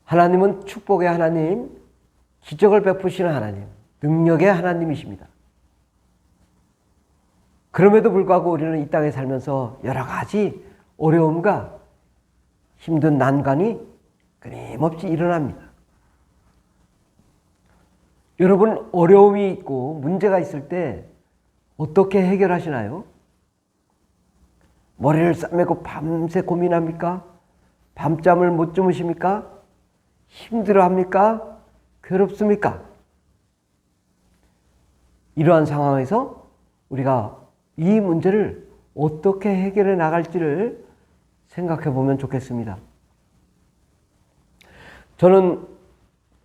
하나님은 축복의 하나님, 기적을 베푸시는 하나님, 능력의 하나님이십니다. 그럼에도 불구하고 우리는 이 땅에 살면서 여러 가지 어려움과 힘든 난관이 끊임없이 일어납니다. 여러분, 어려움이 있고 문제가 있을 때 어떻게 해결하시나요? 머리를 싸매고 밤새 고민합니까? 밤잠을 못 주무십니까? 힘들어합니까? 괴롭습니까? 이러한 상황에서 우리가 이 문제를 어떻게 해결해 나갈지를 생각해 보면 좋겠습니다. 저는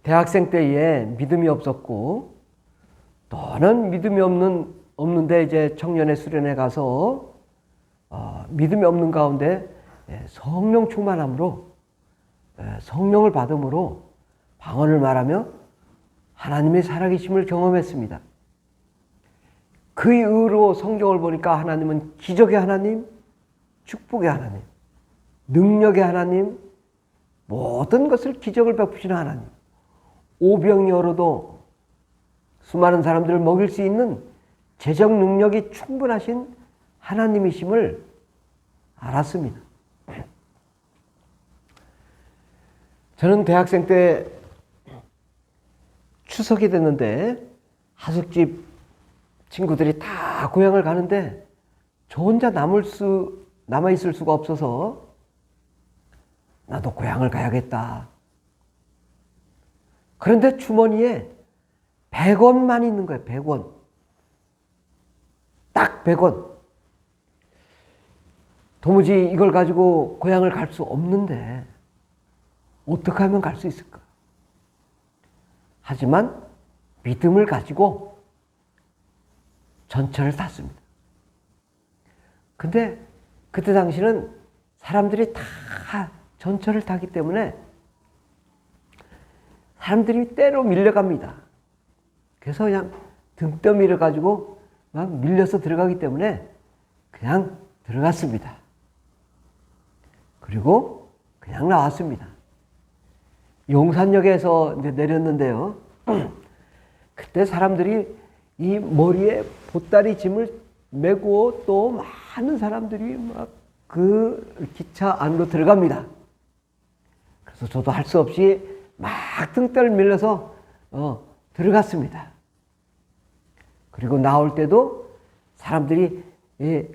대학생 때에 믿음이 없었고, 또는 믿음이 없는데 이제 청년의 수련회 가서 믿음이 없는 가운데 성령 충만함으로, 성령을 받음으로 방언을 말하며 하나님의 살아계심을 경험했습니다. 그 이후로 성경을 보니까 하나님은 기적의 하나님, 축복의 하나님, 능력의 하나님, 모든 것을 기적을 베푸시는 하나님, 오병이 얼어도 수많은 사람들을 먹일 수 있는 재정 능력이 충분하신 하나님이심을 알았습니다. 저는 대학생 때 추석이 됐는데 하숙집 친구들이 다 고향을 가는데 저 혼자 남아있을 수가 없어서 나도 고향을 가야겠다. 그런데 주머니에 100원만 있는 거예요. 100원. 딱 100원. 도무지 이걸 가지고 고향을 갈 수 없는데 어떻게 하면 갈 수 있을까? 하지만 믿음을 가지고 전철을 탔습니다. 근데 그때 당시는 사람들이 다 전철을 타기 때문에 사람들이 때로 밀려갑니다. 그래서 그냥 등떠미를 가지고 막 밀려서 들어가기 때문에 그냥 들어갔습니다. 그리고 그냥 나왔습니다. 용산역에서 이제 내렸는데요. 그때 사람들이 이 머리에 보따리 짐을 메고 또 많은 사람들이 막 그 기차 안으로 들어갑니다. 그래서 저도 할 수 없이 막 등대를 밀려서 들어갔습니다. 그리고 나올 때도 사람들이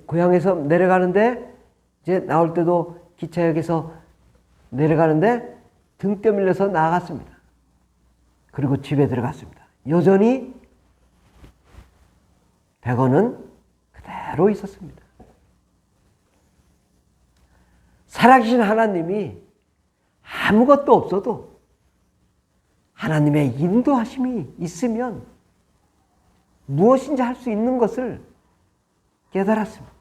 고향에서 내려가는데 이제 나올 때도 기차역에서 내려가는데 등대 밀려서 나갔습니다. 그리고 집에 들어갔습니다. 여전히 100원은 그대로 있었습니다. 살아계신 하나님이 아무것도 없어도 하나님의 인도하심이 있으면 무엇인지 할 수 있는 것을 깨달았습니다.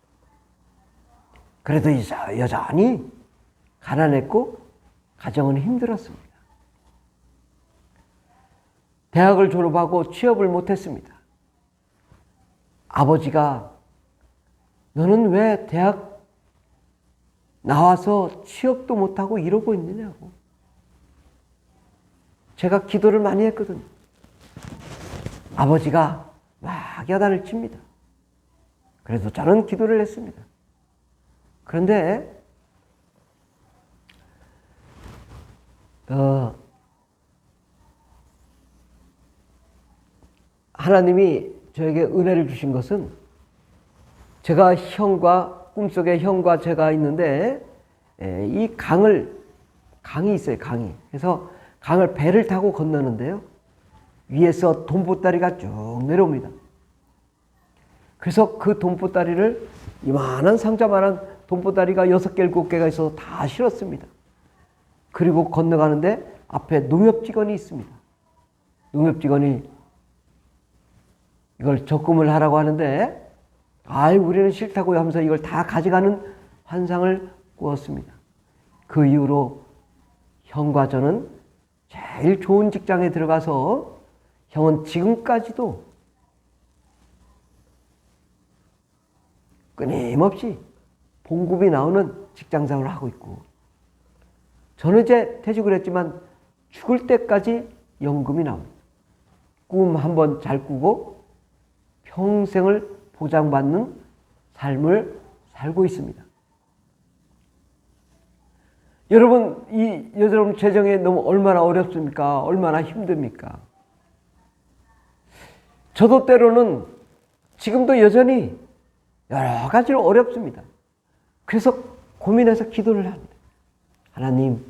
그래도 여전히 가난했고 가정은 힘들었습니다. 대학을 졸업하고 취업을 못했습니다. 아버지가 너는 왜 대학 나와서 취업도 못하고 이러고 있느냐고. 제가 기도를 많이 했거든요. 아버지가 막 야단을 칩니다. 그래서 저는 기도를 했습니다. 그런데 하나님이 저에게 은혜를 주신 것은 제가 꿈속에 형과 제가 있는데 이 강이 있어요. 강이. 그래서 강을 배를 타고 건너는데요. 위에서 돈보따리가 쭉 내려옵니다. 그래서 그 돈보따리를 이만한 상자만한 돈보따리가 6개, 7개가 있어서 다 실었습니다. 그리고 건너가는데 앞에 농협직원이 있습니다. 농협직원이 이걸 적금을 하라고 하는데 우리는 싫다고 하면서 이걸 다 가져가는 환상을 꾸었습니다. 그 이후로 형과 저는 제일 좋은 직장에 들어가서 형은 지금까지도 끊임없이 봉급이 나오는 직장생활을 하고 있고 저는 이제 퇴직을 했지만 죽을 때까지 연금이 나옵니다. 꿈 한번 잘 꾸고 평생을 보장받는 삶을 살고 있습니다. 여러분 재정에 너무 얼마나 어렵습니까? 얼마나 힘듭니까? 저도 때로는 지금도 여전히 여러 가지로 어렵습니다. 그래서 고민해서 기도를 합니다. 하나님,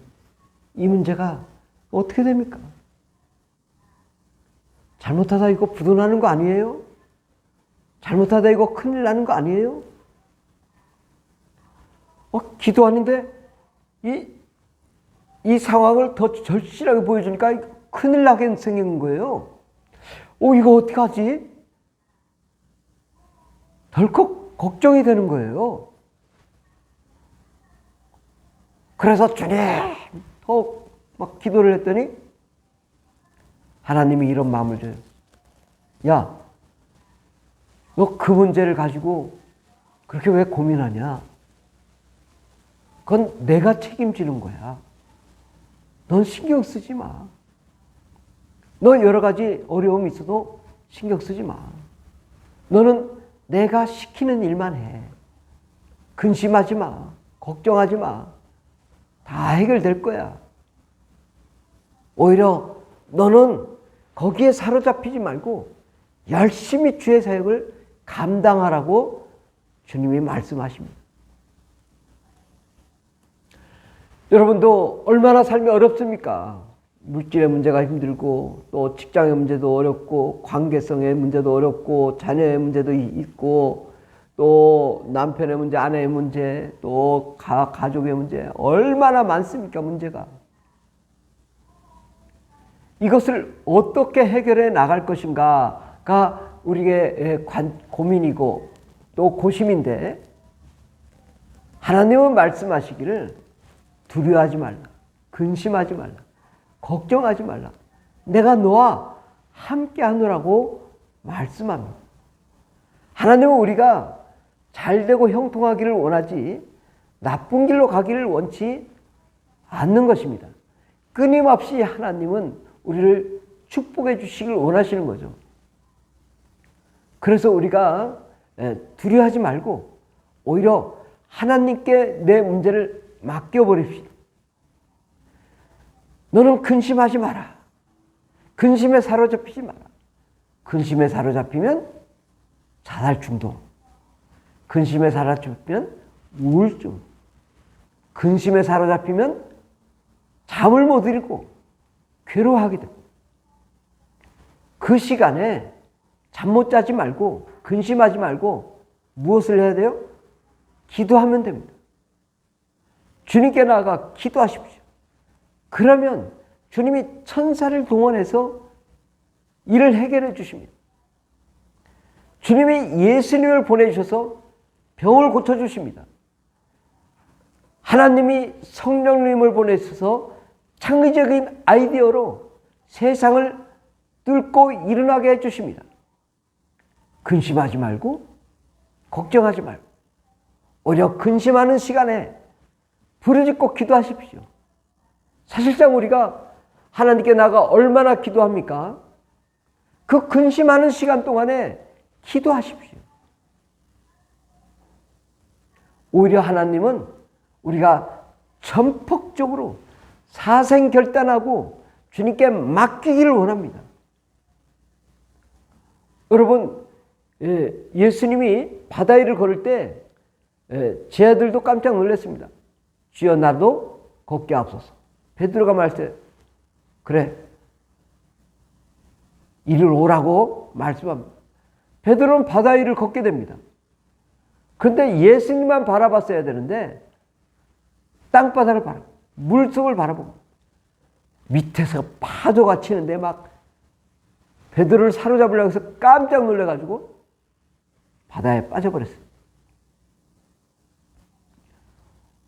이 문제가 어떻게 됩니까? 잘못하다 이거 부도나는 거 아니에요? 잘못하다 이거 큰일 나는 거 아니에요? 기도하는데 이 상황을 더 절실하게 보여주니까 큰일 나게 생긴 거예요. 이거 어떻게 하지? 덜컥 걱정이 되는 거예요. 그래서 주님, 막 기도를 했더니 하나님이 이런 마음을 줘요. 야, 너 그 문제를 가지고 그렇게 왜 고민하냐? 그건 내가 책임지는 거야. 넌 신경 쓰지 마. 너 여러 가지 어려움이 있어도 신경 쓰지 마. 너는 내가 시키는 일만 해. 근심하지 마. 걱정하지 마. 다 해결될 거야. 오히려 너는 거기에 사로잡히지 말고 열심히 주의 사역을 감당하라고 주님이 말씀하십니다. 여러분도 얼마나 삶이 어렵습니까? 물질의 문제가 힘들고 또 직장의 문제도 어렵고 관계성의 문제도 어렵고 자녀의 문제도 있고 또 남편의 문제, 아내의 문제, 또 가족의 문제 얼마나 많습니까? 문제가. 이것을 어떻게 해결해 나갈 것인가가 우리의 고민이고 또 고심인데 하나님은 말씀하시기를 두려워하지 말라. 근심하지 말라. 걱정하지 말라. 내가 너와 함께 하노라고 말씀합니다. 하나님은 우리가 잘되고 형통하기를 원하지 나쁜 길로 가기를 원치 않는 것입니다. 끊임없이 하나님은 우리를 축복해 주시길 원하시는 거죠. 그래서 우리가 두려워하지 말고 오히려 하나님께 내 문제를 맡겨버립시다. 너는 근심하지 마라. 근심에 사로잡히지 마라. 근심에 사로잡히면 자살 중독, 근심에 사로잡히면 우울증, 근심에 사로잡히면 잠을 못 이루고 괴로워하게 됩니다. 그 시간에 잠 못 자지 말고 근심하지 말고 무엇을 해야 돼요? 기도하면 됩니다. 주님께 나아가 기도하십시오. 그러면 주님이 천사를 동원해서 이를 해결해 주십니다. 주님이 예수님을 보내주셔서 병을 고쳐주십니다. 하나님이 성령님을 보내셔서 창의적인 아이디어로 세상을 뚫고 일어나게 해주십니다. 근심하지 말고 걱정하지 말고 오히려 근심하는 시간에 부르짖고 기도하십시오. 사실상 우리가 하나님께 나가 얼마나 기도합니까? 그 근심하는 시간 동안에 기도하십시오. 오히려 하나님은 우리가 전폭적으로 사생결단하고 주님께 맡기기를 원합니다. 여러분, 예수님이 바다 위를 걸을 때 제 아들도 깜짝 놀랐습니다. 주여 나도 걷게 하옵소서. 베드로가 말했어요. 그래, 이리로 오라고 말씀합니다. 베드로는 바다 위를 걷게 됩니다. 그런데 예수님만 바라봤어야 되는데 땅바닥을 바라보고 물속을 바라보고 밑에서 파도가 치는데 막 베드로를 사로잡으려고 해서 깜짝 놀라가지고 바다에 빠져버렸어요.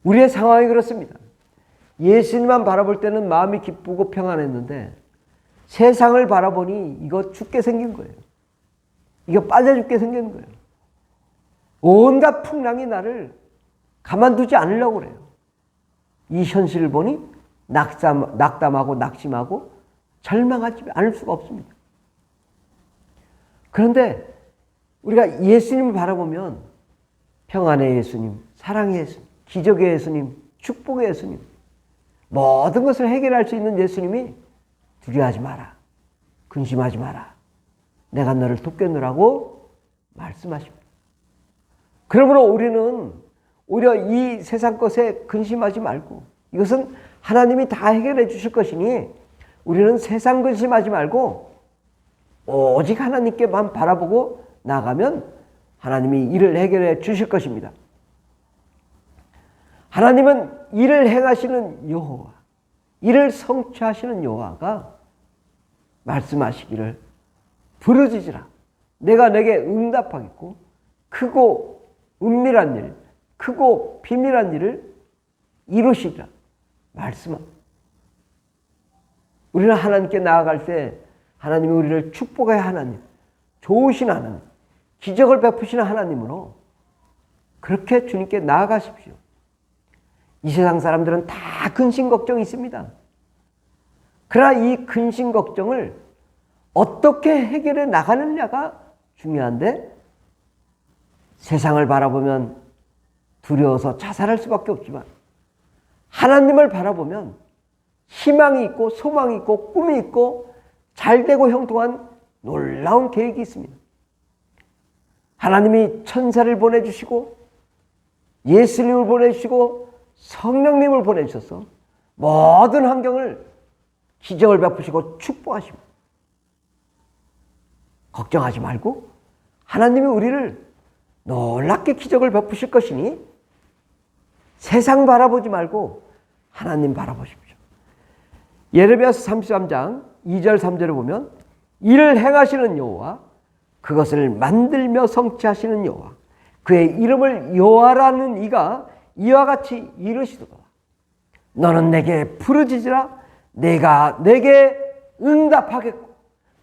우리의 상황이 그렇습니다. 예수님만 바라볼 때는 마음이 기쁘고 평안했는데 세상을 바라보니 이거 죽게 생긴 거예요. 이거 빠져 죽게 생긴 거예요. 온갖 풍랑이 나를 가만두지 않으려고 그래요. 이 현실을 보니 낙담하고 낙심하고 절망하지 않을 수가 없습니다. 그런데 우리가 예수님을 바라보면 평안의 예수님, 사랑의 예수님, 기적의 예수님, 축복의 예수님, 모든 것을 해결할 수 있는 예수님이 두려워하지 마라, 근심하지 마라, 내가 너를 돕겠노라고 말씀하십니다. 그러므로 우리는 오히려 이 세상 것에 근심하지 말고, 이것은 하나님이 다 해결해 주실 것이니 우리는 세상 근심하지 말고 오직 하나님께만 바라보고 나가면 하나님이 일을 해결해 주실 것입니다. 하나님은 일을 행하시는 여호와, 일을 성취하시는 여호와가 말씀하시기를 부르짖으라, 내가 내게 응답하겠고 크고 은밀한 일, 크고 비밀한 일을 이루시리라 말씀합니다. 우리는 하나님께 나아갈 때 하나님이 우리를 축복의 하나님, 좋으신 하나님, 기적을 베푸시는 하나님으로 그렇게 주님께 나아가십시오. 이 세상 사람들은 다 근심 걱정이 있습니다. 그러나 이 근심 걱정을 어떻게 해결해 나가느냐가 중요한데, 세상을 바라보면 두려워서 자살할 수밖에 없지만 하나님을 바라보면 희망이 있고 소망이 있고 꿈이 있고 잘되고 형통한 놀라운 계획이 있습니다. 하나님이 천사를 보내주시고 예수님을 보내주시고 성령님을 보내주셔서 모든 환경을 기적을 베푸시고 축복하십니다. 걱정하지 말고 하나님이 우리를 놀랍게 기적을 베푸실 것이니 세상 바라보지 말고 하나님 바라보십시오. 예레미야서 33장 2절 3절을 보면 이를 행하시는 여호와, 그것을 만들며 성취하시는 여호와, 그의 이름을 여호와라는 이가 이와 같이 이르시도다. 너는 내게 부르짖으라, 내가 내게 응답하겠고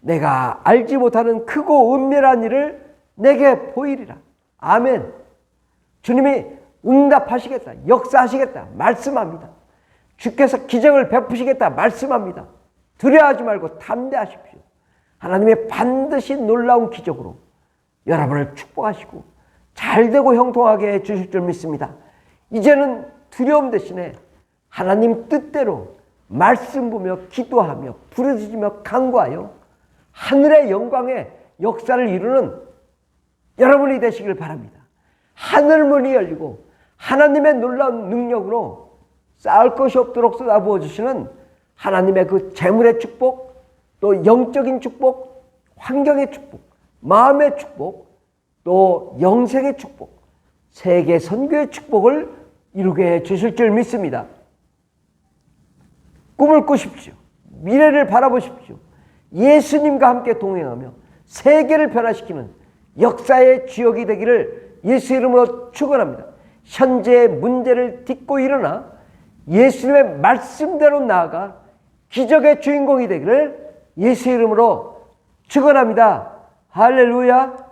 내가 알지 못하는 크고 은밀한 일을 내게 보이리라. 아멘. 주님이 응답하시겠다, 역사하시겠다 말씀합니다. 주께서 기적을 베푸시겠다 말씀합니다. 두려워하지 말고 담대하십시오. 하나님의 반드시 놀라운 기적으로 여러분을 축복하시고 잘되고 형통하게 해주실 줄 믿습니다. 이제는 두려움 대신에 하나님 뜻대로 말씀 보며 기도하며 부르짖으며 간구하여 하늘의 영광의 역사를 이루는 여러분이 되시길 바랍니다. 하늘문이 열리고 하나님의 놀라운 능력으로 쌓을 것이 없도록 쏟아부어 주시는 하나님의 그 재물의 축복, 또 영적인 축복, 환경의 축복, 마음의 축복, 또 영생의 축복, 세계 선교의 축복을 이루게 해 주실 줄 믿습니다. 꿈을 꾸십시오. 미래를 바라보십시오. 예수님과 함께 동행하며 세계를 변화시키는 역사의 주역이 되기를 예수 이름으로 축원합니다. 현재의 문제를 딛고 일어나 예수님의 말씀대로 나아가 기적의 주인공이 되기를 예수 이름으로 축원합니다. 할렐루야.